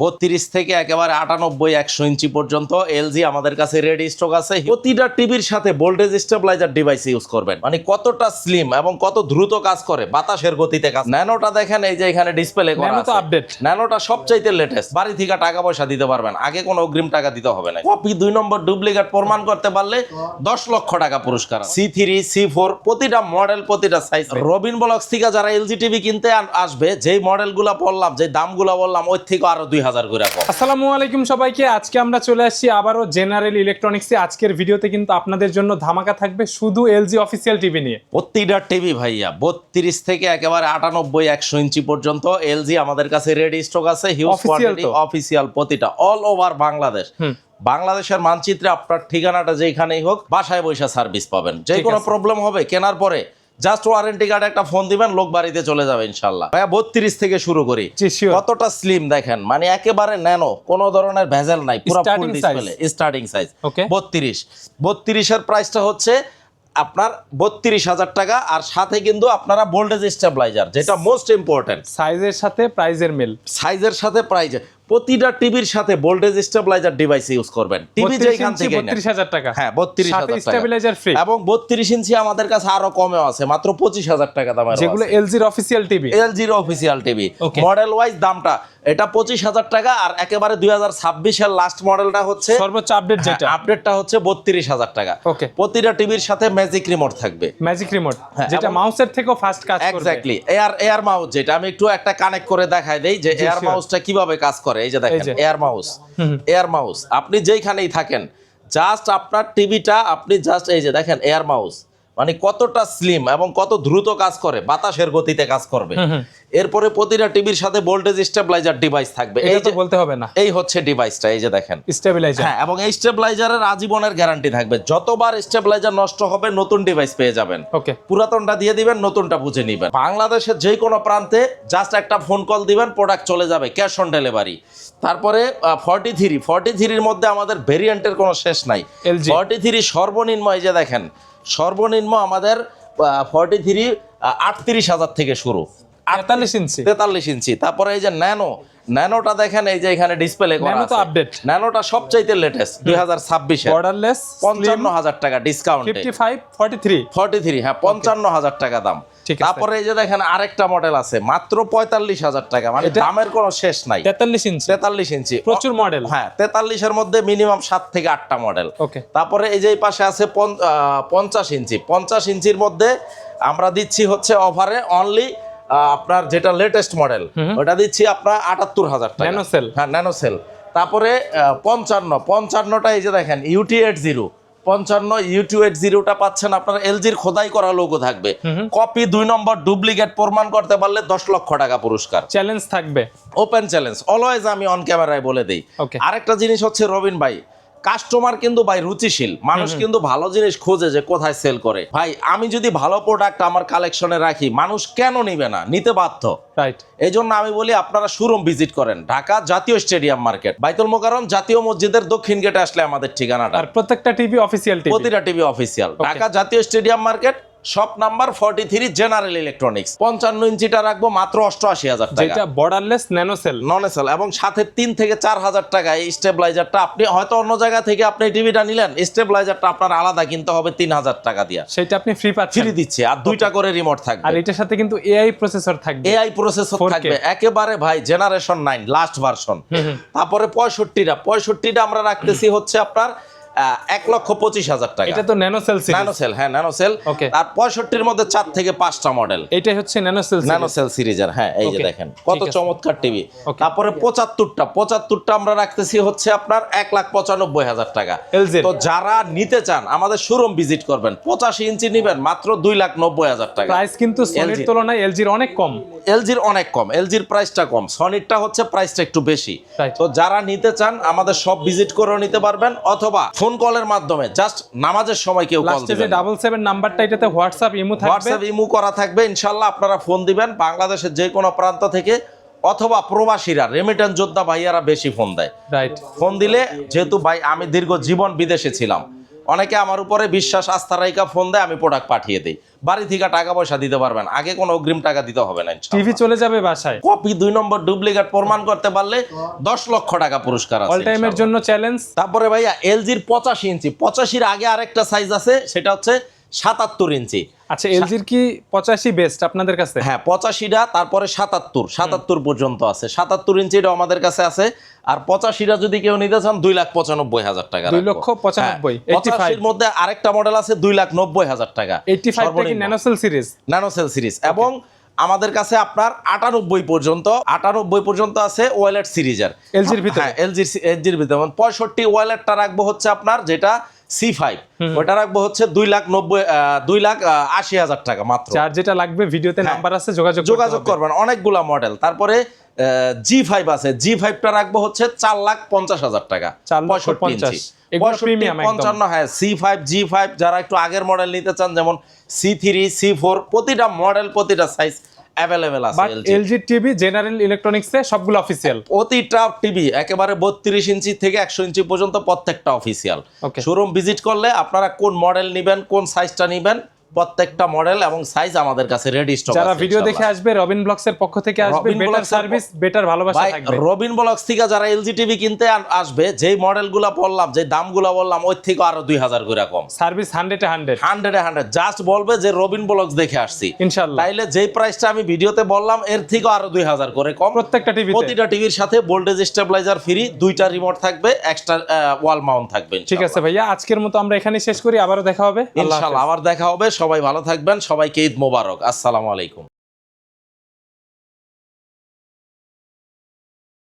32 থেকে একেবারে 98 100 ইঞ্চি পর্যন্ত এলজি আমাদের কাছে রেডি স্টক আছে। প্রতিটা টিভির সাথে ভোল্টেজ স্টেবিলাইজার ডিভাইস ইউজ করবেন, মানে কতটা স্লিম এবং কত দ্রুত কাজ করে, বাতাসের গতিতে কাজ। ন্যানোটা দেখেন, এই যে এখানে ডিসপ্লে করা আছে, আপডেট ন্যানোটা সবচাইতে লেটেস্ট। বাড়ি থেকে টাকা পয়সা দিতে পারবেন, আগে কোনো অগ্রিম টাকা দিতে হবে না। কপি 2 নম্বর ডুপ্লিকেট প্রমাণ করতে পারলে 10 লক্ষ টাকা পুরস্কার। C3 C4 প্রতিটা মডেল, প্রতিটা সাইজ। রবিন ব্লগস থেকে যারা এলজি টিভি কিনতে আসবে, যেই মডেলগুলো বললাম, যে দামগুলো বললাম, ওই থেকে আরো 2000 করে কম। আসসালামু আলাইকুম সবাইকে। আজকে আমরা চলে আসছি আবারও জেনারেল ইলেকট্রনিক্সে। আজকের ভিডিওতে কিন্তু আপনাদের জন্য ধামাকা থাকবে শুধু এলজি অফিসিয়াল টিভি নিয়ে। প্রতিটা টিভি ভাইয়া 32 থেকে একেবারে 98 100 ইঞ্চি পর্যন্ত এলজি আমাদের কাছে রেডি স্টক আছে। হিউজ কোয়ান্টিটি, অফিসিয়াল, প্রতিটা অল ওভার বাংলাদেশ। বাংলাদেশের মানচিত্রে আপনার ঠিকানাটা যেখানেই হোক, বাসায় বসে সার্ভিস পাবেন। যে কোনো প্রবলেম হবে কেনার পরে জাস্ট ওয়ারেন্টি কার্ড একটা ফোন দিবেন, লোক বাড়িতে চলে যাবে ইনশাআল্লাহ। ভাইয়া 32 থেকে শুরু করি। কতটা স্লিম দেখেন, মানে একেবারে ন্যানো, কোনো ধরনের ভেজাল নাই, পুরো ফুল ডিসপ্লে। স্টার্টিং সাইজ 32 এর প্রাইসটা হচ্ছে আপনার 32,000 টাকা। আর সাথে কিন্তু আপনারা ভোল্টেজ স্টেবিলাইজার, যেটা মোস্ট ইম্পর্টেন্ট। সাইজের সাথে প্রাইজের মিল, সাইজের সাথে প্রাইজে প্রতিটা টিভির সাথে ভোল্টেজ স্টেবিলাইজার ডিভাইস ইউজ করবেন। টিভি যেখান থেকে 32,000 টাকা, হ্যাঁ 32,000 টাকা স্টেবিলাইজার ফ্রি। এবং 32 ইঞ্চি আমাদের কাছে আরো কমেও আছে, মাত্র 25,000 টাকা দামের, যেগুলো এলজির অফিসিয়াল টিভি। এলজির অফিসিয়াল টিভি মডেল ওয়াইজ দামটা এটা 25,000 টাকা। আর একেবারে 2026 এর লাস্ট মডেলটা হচ্ছে সর্বোচ্চ আপডেট, যেটা আপডেটটা হচ্ছে 32,000 টাকা। প্রতিটা টিভির সাথে ম্যাজিক রিমোট থাকবে, ম্যাজিক রিমোট, যেটা মাউসের থেকেও ফাস্ট কাজ করবে। এক্স্যাক্টলি। এয়ার মাউস, যেটা আমি একটু একটা কানেক্ট করে দেখাই দেই যে এয়ার মাউসটা কিভাবে কাজ করে। এই যে দেখেন এয়ার মাউস, আপনি যেইখানেই থাকেন, জাস্ট আপনার টিভিটা আপনি জাস্ট এই যে দেখেন এয়ার মাউস, মানে কতটা স্লিম এবং কত দ্রুত কাজ করে, বাতাসের গতিতে কাজ করবে। এরপরে প্রতিটা টিভির সাথে ভোল্টেজ স্টেবিলাইজার ডিভাইস থাকবে। এই যে বলতে হবে না, এই হচ্ছে ডিভাইসটা, এই যে দেখেন স্টেবিলাইজার। হ্যাঁ, এবং এই স্টেবিলাইজারের আজীবনের গ্যারান্টি থাকবে। যতবার স্টেবিলাইজার নষ্ট হবে নতুন ডিভাইস পেয়ে যাবেন। পুরাতনটা দিয়ে দিবেন, নতুনটা বুঝে নিবেন। বাংলাদেশের যে কোনো প্রান্তে জাস্ট একটা ফোন কল দিবেন, প্রোডাক্ট চলে যাবে, ক্যাশ অন ডেলিভারি। তারপরে 43 মধ্যে আমাদের ভেরিয়েন্টের কোনো শেষ নাই। 43 সর্বনিম্ন, এই যে দেখেন সর্বনিম্ন আমাদের 43 38,000 থেকে শুরু, 43 ইঞ্চি। তারপরে এই যে ন্যানোটা দেখেন, এই যে এখানে ডিসপ্লে করা আছে, ন্যানোটা সবচাইতে লেটেস্ট 2026 এর, বর্ডারলেস, 55,000 টাকা ডিসকাউন্টে। 43 হ্যাঁ 55,000 টাকা দাম। তারপরে এই যে দেখেন আরেকটা মডেল আছে মাত্র 45,000 টাকা, মানে দামের কোনো শেষ নাই। 43 ইঞ্চি প্রচুর মডেল। হ্যাঁ 43 এর মধ্যে মিনিমাম 7 থেকে 8টা মডেল। তারপরে এই যে এই পাশে আছে 50 ইঞ্চি। 50 ইঞ্চির মধ্যে আমরা দিচ্ছি হচ্ছে অফারে অনলি আপনার যেটা লেটেস্ট মডেল, ওটা দিচ্ছি আপনার 78,000 টাকা, ন্যানোসেল। হ্যাঁ ন্যানোসেল। তারপরে 55টা এই যে দেখেন UT80 55 UT80টা পাচ্ছেন আপনার এলজির খোদাই করা লোগো থাকবে। কপি 2 নম্বর ডুপ্লিকেট প্রমাণ করতে পারলে 10 লক্ষ টাকা পুরস্কার। চ্যালেঞ্জ থাকবে, ওপেন চ্যালেঞ্জ অলওয়েজ, আমি অন ক্যামেরায় বলে দেই। আরেকটা জিনিস হচ্ছে রবিন ভাই, কাস্টমার কিন্তু ভাই রুচিশীল মানুষ, কিন্তু ভালো জিনিস খোঁজে যে কোথায় সেল করে। ভাই আমি যদি ভালো প্রোডাক্ট আমার কালেকশনে রাখি, মানুষ কেন নিবে না, নিতে বাধ্য। এই জন্য আমি বলি আপনারা শোরুম ভিজিট করেন, ঢাকা জাতীয় স্টেডিয়াম মার্কেট, বাইতুল মোকাররম জাতীয় মসজিদের দক্ষিণ গেটে আসলে আমাদের ঠিকানাটা। আর প্রত্যেকটা টিভি অফিসিয়াল, প্রতিটা টিভি অফিসিয়াল, ঢাকা জাতীয় stadium market, shop number 43, general electronics. 55 ইঞ্চিটা রাখবো মাত্র 88,000 টাকা, যেটা বর্ডারলেস ন্যানোসেল, ননেসেল। এবং সাথে 3 থেকে 4,000 টাকা এই স্টেবিলাইজারটা। আপনি হয়তো অন্য জায়গা থেকে আপনি টিভিটা নিলেন, স্টেবিলাইজারটা আপনার আলাদা কিনতে হবে 3,000 টাকা দিয়ে, সেটা আপনি ফ্রি পাচ্ছেন, ফ্রি দিচ্ছে। আর 2টা করে রিমোট থাকবে, আর এটার সাথে কিন্তু এআই প্রসেসর থাকবে, এআই প্রসেসর থাকবে একেবারে ভাই জেনারেশন 9 লাস্ট ভার্সন। তারপরে 65টা আমরা রাখতেছি হচ্ছে আপনার 1,25,000 টাকা। এটা তো ন্যানোসেল সিরিজ, ন্যানোসেল, হ্যাঁ ন্যানোসেল। আর 65 মধ্যে 4 থেকে 5টা মডেল, এটাই হচ্ছে ন্যানোসেল সিরিজের। হ্যাঁ এই যে দেখেন কত চমৎকার টিভি। তারপরে 75টা আমরা রাখতেছি হচ্ছে আপনার 1,95,000 টাকা। তো যারা নিতে চান আমাদের শোরুম ভিজিট করবেন। 85 ইঞ্চি নেবেন মাত্র 2,90,000 টাকা। প্রাইস কিন্তু সনির তুলনায় এলজির অনেক কম, এলজির প্রাইসটা কম, সনিরটা হচ্ছে প্রাইসটা একটু বেশি। তো যারা নিতে চান আমাদের সব ভিজিট করেও নিতে পারবেন, অথবা ফোন কলের মাধ্যমে জাস্ট নামাজের সময় কেউ কল দিবেন। 77 নাম্বারটা, এটাতে হোয়াটসঅ্যাপ ইমো করা থাকবে। ইনশাআল্লাহ আপনারা ফোন দিবেন বাংলাদেশের যে কোনো প্রান্ত থেকে, অথবা প্রবাসীরা, রেমিটেন্স যোদ্ধা ভাইয়ারা বেশি ফোন দেয়। ফোন দিলে, যেহেতু ভাই আমি দীর্ঘ জীবন বিদেশে ছিলাম, অনেকে আমার উপরে বিশ্বাস আস্থা রাইকা ফোন দেয়, আমি প্রোডাক্ট পাঠিয়ে দিই, বাড়ি থেকে টাকা পয়সা দিতে পারবেন, আগে কোনো অগ্রিম টাকা দিতে হবে না। টিভি চলে যাবে বাসায়, কপি 2 নম্বর ডুপ্লিকেট প্রমাণ করতে পারলে 10 লক্ষ টাকা পুরস্কার আছে অল টাইমের জন্য চ্যালেঞ্জ। তারপরে ভাইয়া এলজির 85 ইঞ্চি, 85-র আগে আরেকটা সাইজ আছে, সেটা হচ্ছে 77 ইঞ্চি। আচ্ছা, এলজির কি 85 বেস্ট আপনাদের কাছে? হ্যাঁ 85টা, তারপরে 77 পর্যন্ত আছে, 77 ইঞ্চিটা আমাদের কাছে আছে। আর 85টা যদি কেউ নিতে চান 2,95,000 টাকা, 2,95,000। 85-র মধ্যে আরেকটা মডেল আছে 2,90,000 টাকা, 85টা কি ন্যানোসেল সিরিজ? ন্যানোসেল সিরিজ। এবং আমাদের কাছে আপনার 98 পর্যন্ত আছে ওয়ালেট সিরিজের এলজির ভিতরে। হ্যাঁ এলজির ভিতরে 65 ওয়ালেটটা রাখবো হচ্ছে আপনার যেটা C5, ওটা রাখবো হচ্ছে 2,80,000 টাকা মাত্র। যার যেটা লাগবে ভিডিওতে নাম্বার আছে, যোগাযোগ করবেন। অনেকগুলা মডেল। তারপরে G5 আছে, G5টা রাখবো হচ্ছে 4,50,000 টাকা, 65 ইঞ্চি, 55। হ্যাঁ C5 G5 যারা একটু আগের মডেল নিতে চান, যেমন C3 C4, প্রতিটা মডেল প্রতিটা সাইজ অ্যাভেলেবেল আছে। এলজি টিভি জেনারেল ইলেকট্রনিক্সে সবগুলো অফিসিয়াল, প্রতিটা টিভি একেবারে 32 ইঞ্চি থেকে 100 ইঞ্চি পর্যন্ত প্রত্যেকটা অফিসিয়াল। শোরুম ভিজিট করলে আপনারা কোন মডেল নেবেন, কোন সাইজটা নেবেন, প্রত্যেকটা মডেল এবং সাইজ আমাদের কাছে রেডি স্টক আছে। যারা ভিডিও দেখে আসবে রবিন ব্লগসের পক্ষ থেকে আসবে, বেটার সার্ভিস বেটার ভালোবাসা থাকবে। রবিন ব্লগস থেকে যারা এলজি টিভি কিনতে আসবে, যেই মডেলগুলো বললাম, যে দামগুলো বললাম, ওই থেকে আরো 2,000 করে কম সার্ভিস। 100 জাস্ট বলবে যে রবিন ব্লগস দেখে আসছি, ইনশাআল্লাহ। তাইলে যেই প্রাইসটা আমি ভিডিওতে বললাম এর থেকে আরো 2,000 করে কম প্রত্যেকটা টিভি। প্রতিটা টিভির সাথে ভোল্টেজ স্টেবিলাইজার ফ্রি, 2টা রিমোট থাকবে, এক্সট্রা ওয়াল মাউন্ট থাকবে। ঠিক আছে ভাইয়া, আজকের মতো আমরা এখানে শেষ করি, আবারও দেখা হবে ইনশাআল্লাহ। আবার দেখা হবে। সবাই ভালো থাকবেন, সবাইকে ঈদ মোবারক। আসসালামু আলাইকুম।